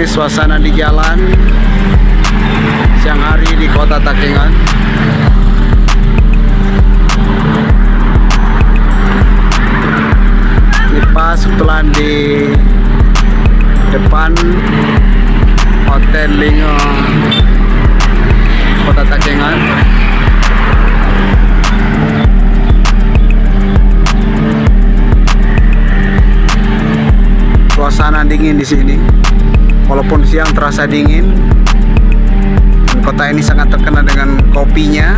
suasana di jalan siang hari di kota Takengon. Ini pas kebetulan di depan Hotel Lingo kota Takengon. Suasana dingin di sini, walaupun siang terasa dingin. Kota ini sangat terkenal dengan kopinya.